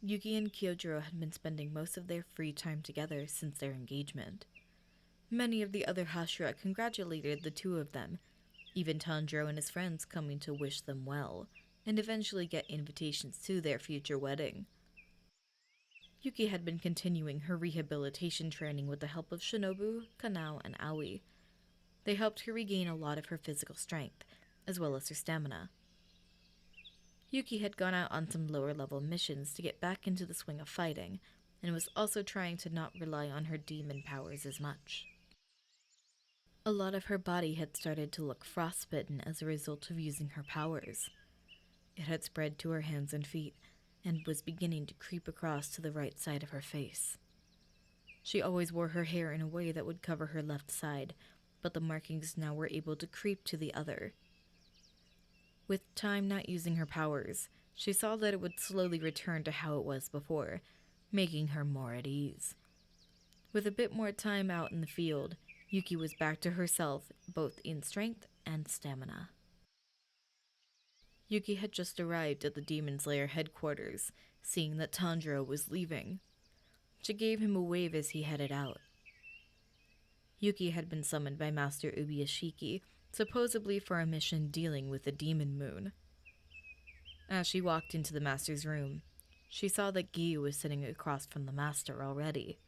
Yuki and Kyojuro had been spending most of their free time together since their engagement. Many of the other Hashira congratulated the two of them, even Tanjiro and his friends coming to wish them well, and eventually get invitations to their future wedding. Yuki had been continuing her rehabilitation training with the help of Shinobu, Kanao, and Aoi. They helped her regain a lot of her physical strength, as well as her stamina. Yuki had gone out on some lower-level missions to get back into the swing of fighting, and was also trying to not rely on her demon powers as much. A lot of her body had started to look frostbitten as a result of using her powers. It had spread to her hands and feet, and was beginning to creep across to the right side of her face. She always wore her hair in a way that would cover her left side, but the markings now were able to creep to the other. With time not using her powers, she saw that it would slowly return to how it was before, making her more at ease. With a bit more time out in the field, Yuki was back to herself, both in strength and stamina. Yuki had just arrived at the Demon Slayer headquarters, seeing that Tanjiro was leaving. She gave him a wave as he headed out. Yuki had been summoned by Master Ubiyashiki, supposedly for a mission dealing with the demon moon. As she walked into the master's room, she saw that Giyu was sitting across from the master already.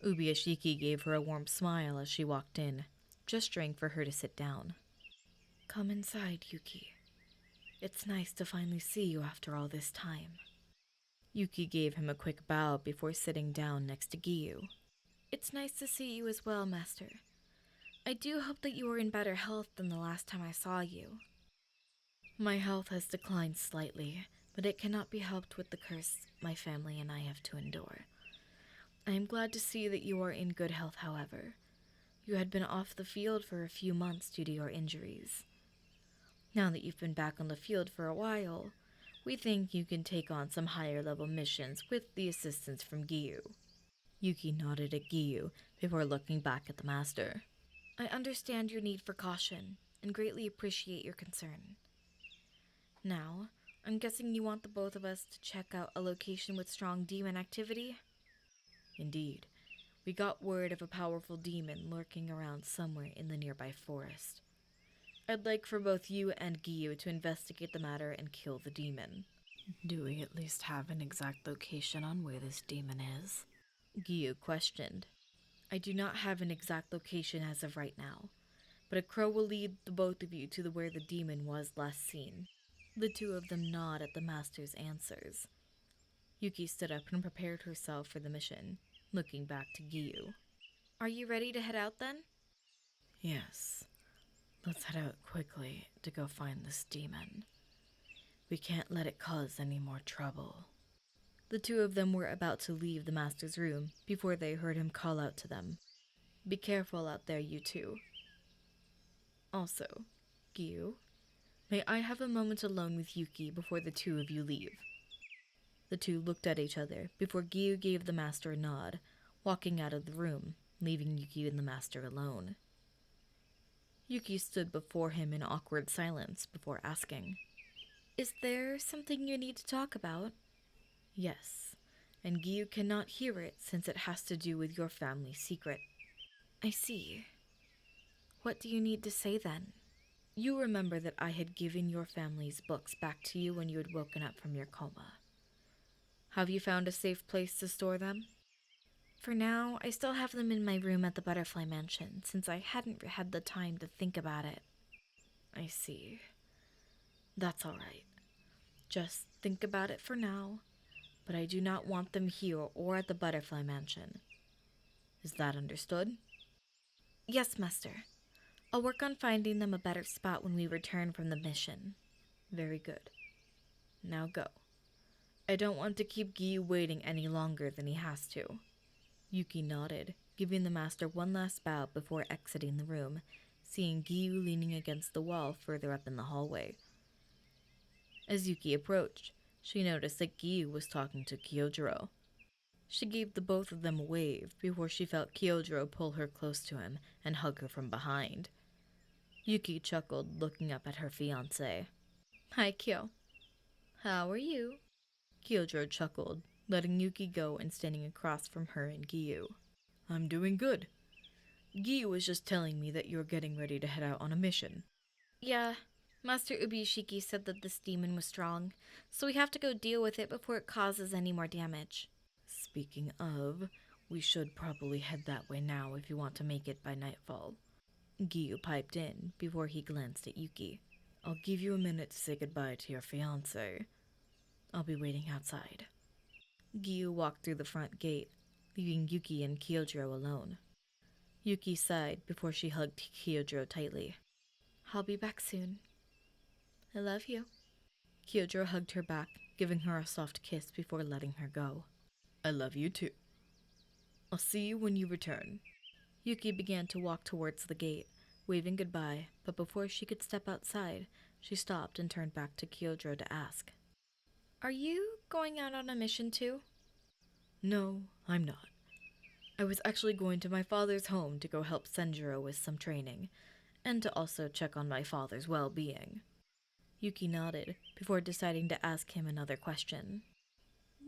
Ubiyashiki gave her a warm smile as she walked in, gesturing for her to sit down. "Come inside, Yuki. It's nice to finally see you after all this time." Yuki gave him a quick bow before sitting down next to Giyu. "It's nice to see you as well, Master. I do hope that you are in better health than the last time I saw you." "My health has declined slightly, but it cannot be helped with the curse my family and I have to endure. I am glad to see that you are in good health, however. You had been off the field for a few months due to your injuries. Now that you've been back on the field for a while, we think you can take on some higher-level missions with the assistance from Giyu." Yuki nodded at Giyu before looking back at the master. "I understand your need for caution, and greatly appreciate your concern. Now, I'm guessing you want the both of us to check out a location with strong demon activity?" "Indeed. We got word of a powerful demon lurking around somewhere in the nearby forest. I'd like for both you and Giyu to investigate the matter and kill the demon." "Do we at least have an exact location on where this demon is?" Giyu questioned. "I do not have an exact location as of right now, but a crow will lead the both of you to where the demon was last seen." The two of them nod at the master's answers. Yuki stood up and prepared herself for the mission, looking back to Giyu. "Are you ready to head out then?" "Yes. Let's head out quickly to go find this demon. We can't let it cause any more trouble." The two of them were about to leave the master's room before they heard him call out to them. "Be careful out there, you two. Also, Giyu, may I have a moment alone with Yuki before the two of you leave?" The two looked at each other before Giyu gave the master a nod, walking out of the room, leaving Yuki and the master alone. Yuki stood before him in awkward silence before asking, "Is there something you need to talk about?" "Yes, and Giyu cannot hear it since it has to do with your family secret." "I see. What do you need to say then?" "You remember that I had given your family's books back to you when you had woken up from your coma. Have you found a safe place to store them?" "For now, I still have them in my room at the Butterfly Mansion, since I hadn't had the time to think about it." "I see. That's all right. Just think about it for now, but I do not want them here or at the Butterfly Mansion. Is that understood?" "Yes, Master. I'll work on finding them a better spot when we return from the mission." "Very good. Now go. I don't want to keep Giyu waiting any longer than he has to." Yuki nodded, giving the master one last bow before exiting the room, seeing Giyu leaning against the wall further up in the hallway. As Yuki approached, she noticed that Giyu was talking to Kyojuro. She gave the both of them a wave before she felt Kyojuro pull her close to him and hug her from behind. Yuki chuckled, looking up at her fiancé. "Hi, Kyo. How are you?" Kyojuro chuckled, letting Yuki go and standing across from her and Giyu. I'm doing good. Giyu was just telling me that you're getting ready to head out on a mission. Yeah, Master Ubishiki said that this demon was strong, so we have to go deal with it before it causes any more damage. Speaking of, we should probably head that way now if you want to make it by nightfall. Giyu piped in before he glanced at Yuki. I'll give you a minute to say goodbye to your fiancé. I'll be waiting outside. Giyu walked through the front gate, leaving Yuki and Kyojuro alone. Yuki sighed before she hugged Kyojuro tightly. I'll be back soon. I love you. Kyojuro hugged her back, giving her a soft kiss before letting her go. I love you too. I'll see you when you return. Yuki began to walk towards the gate, waving goodbye, but before she could step outside, she stopped and turned back to Kyojuro to ask. Are you going out on a mission too? No, I'm not. I was actually going to my father's home to go help Senjuro with some training, and to also check on my father's well-being. Yuki nodded, before deciding to ask him another question.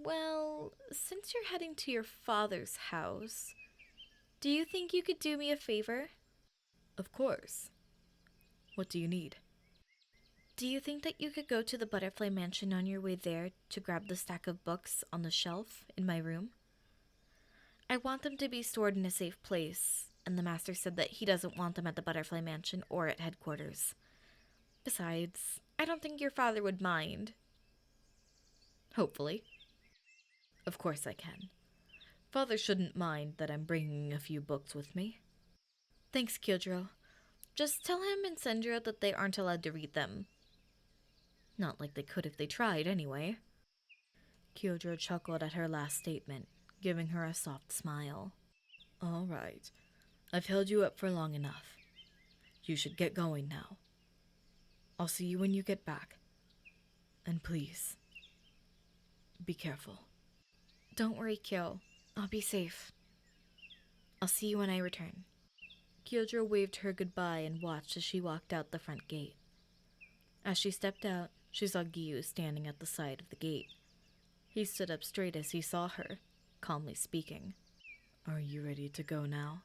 Well, since you're heading to your father's house, do you think you could do me a favor? Of course. What do you need? Do you think that you could go to the Butterfly Mansion on your way there to grab the stack of books on the shelf in my room? I want them to be stored in a safe place, and the master said that he doesn't want them at the Butterfly Mansion or at headquarters. Besides, I don't think your father would mind. Hopefully. Of course I can. Father shouldn't mind that I'm bringing a few books with me. Thanks, Kyojuro. Just tell him and Senjuro that they aren't allowed to read them. Not like they could if they tried, anyway. Kyojuro chuckled at her last statement, giving her a soft smile. All right. I've held you up for long enough. You should get going now. I'll see you when you get back. And please, be careful. Don't worry, Kyo. I'll be safe. I'll see you when I return. Kyojuro waved her goodbye and watched as she walked out the front gate. As she stepped out, she saw Giyu standing at the side of the gate. He stood up straight as he saw her, calmly speaking. Are you ready to go now?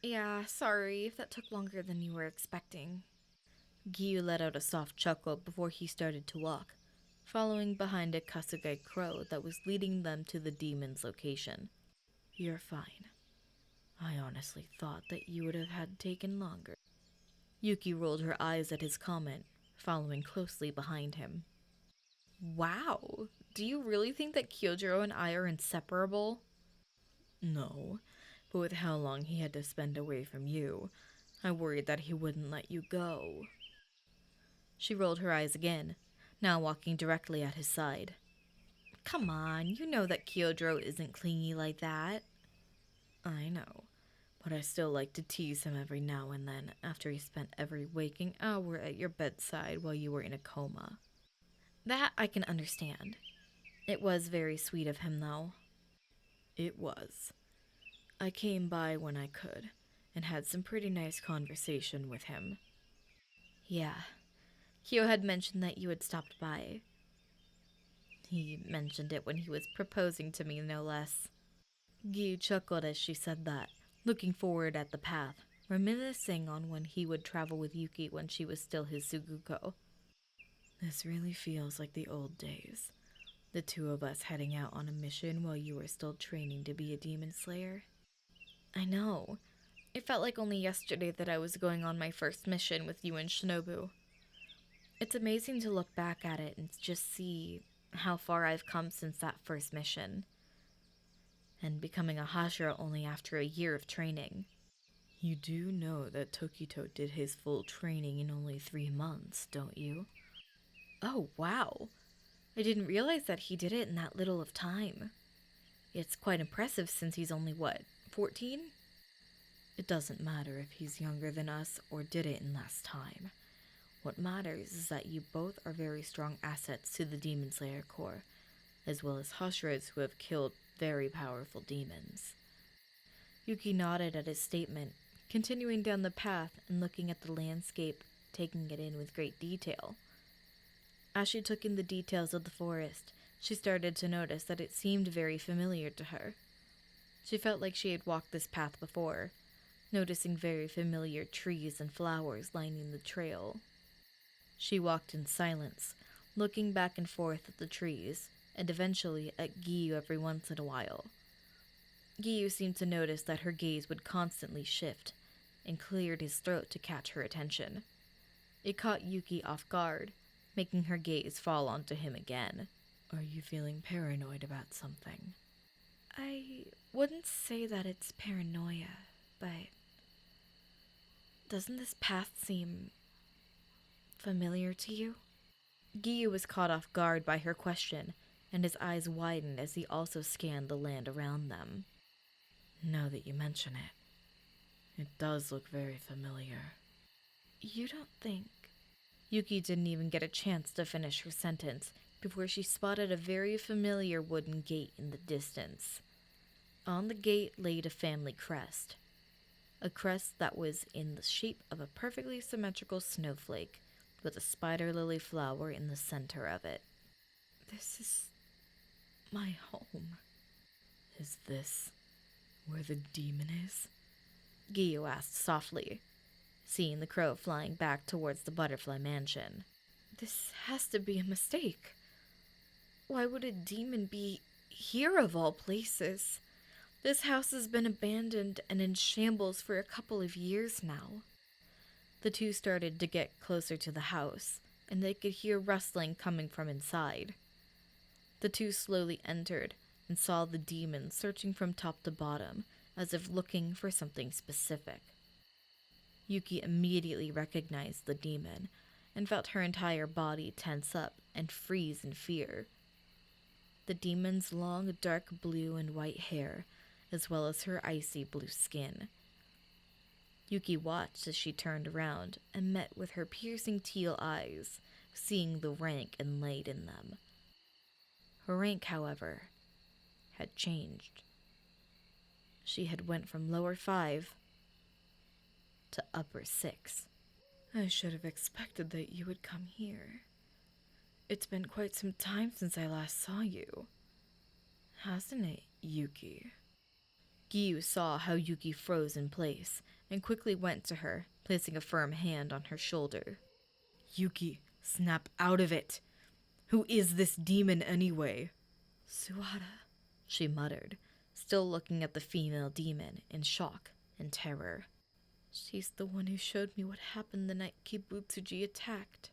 Yeah, sorry if that took longer than you were expecting. Giyu let out a soft chuckle before he started to walk, following behind a Kasugai crow that was leading them to the demon's location. You're fine. I honestly thought that you would have had taken longer. Yuki rolled her eyes at his comment, following closely behind him. Wow, do you really think that Kyojuro and I are inseparable? No, but with how long he had to spend away from you, I worried that he wouldn't let you go. She rolled her eyes again, now walking directly at his side. Come on, you know that Kyojuro isn't clingy like that. I know, but I still like to tease him every now and then after he spent every waking hour at your bedside while you were in a coma. That I can understand. It was very sweet of him, though. It was. I came by when I could, and had some pretty nice conversation with him. Yeah. Kyo had mentioned that you had stopped by. He mentioned it when he was proposing to me, no less. Giyu chuckled as she said that, looking forward at the path, reminiscing on when he would travel with Yuki when she was still his Suguko. This really feels like the old days. The two of us heading out on a mission while you were still training to be a demon slayer. I know. It felt like only yesterday that I was going on my first mission with you and Shinobu. It's amazing to look back at it and just see how far I've come since that first mission. And becoming a Hashira only after a year of training. You do know that Tokito did his full training in only 3 months, don't you? Oh, wow. I didn't realize that he did it in that little of time. It's quite impressive since he's only, 14? It doesn't matter if he's younger than us or did it in less time. What matters is that you both are very strong assets to the Demon Slayer Corps, as well as Hashiras who have killed very powerful demons. Yuki nodded at his statement, continuing down the path and looking at the landscape, taking it in with great detail. As she took in the details of the forest, she started to notice that it seemed very familiar to her. She felt like she had walked this path before, noticing very familiar trees and flowers lining the trail. She walked in silence, looking back and forth at the trees, and eventually at Giyu every once in a while. Giyu seemed to notice that her gaze would constantly shift, and cleared his throat to catch her attention. It caught Yuki off guard, making her gaze fall onto him again. Are you feeling paranoid about something? I wouldn't say that it's paranoia, but doesn't this path seem familiar to you? Giyu was caught off guard by her question, and his eyes widened as he also scanned the land around them. Now that you mention it does look very familiar. You don't think... Yuki didn't even get a chance to finish her sentence before she spotted a very familiar wooden gate in the distance. On the gate laid a family crest. A crest that was in the shape of a perfectly symmetrical snowflake with a spider lily flower in the center of it. This is my home. Is this where the demon is? Giyu asked softly, seeing the crow flying back towards the butterfly mansion. This has to be a mistake. Why would a demon be here of all places? This house has been abandoned and in shambles for a couple of years now. The two started to get closer to the house, and they could hear rustling coming from inside. The two slowly entered and saw the demon searching from top to bottom, as if looking for something specific. Yuki immediately recognized the demon and felt her entire body tense up and freeze in fear. The demon's long, dark blue and white hair, as well as her icy blue skin. Yuki watched as she turned around and met with her piercing teal eyes, seeing the rank and light in them. Her rank, however, had changed. She had went from lower 5 to upper 6. I should have expected that you would come here. It's been quite some time since I last saw you. Hasn't it, Yuki? Giyu saw how Yuki froze in place and quickly went to her, placing a firm hand on her shoulder. Yuki, snap out of it! Who is this demon anyway? Suwara, she muttered, still looking at the female demon in shock and terror. She's the one who showed me what happened the night Kibutsuji attacked.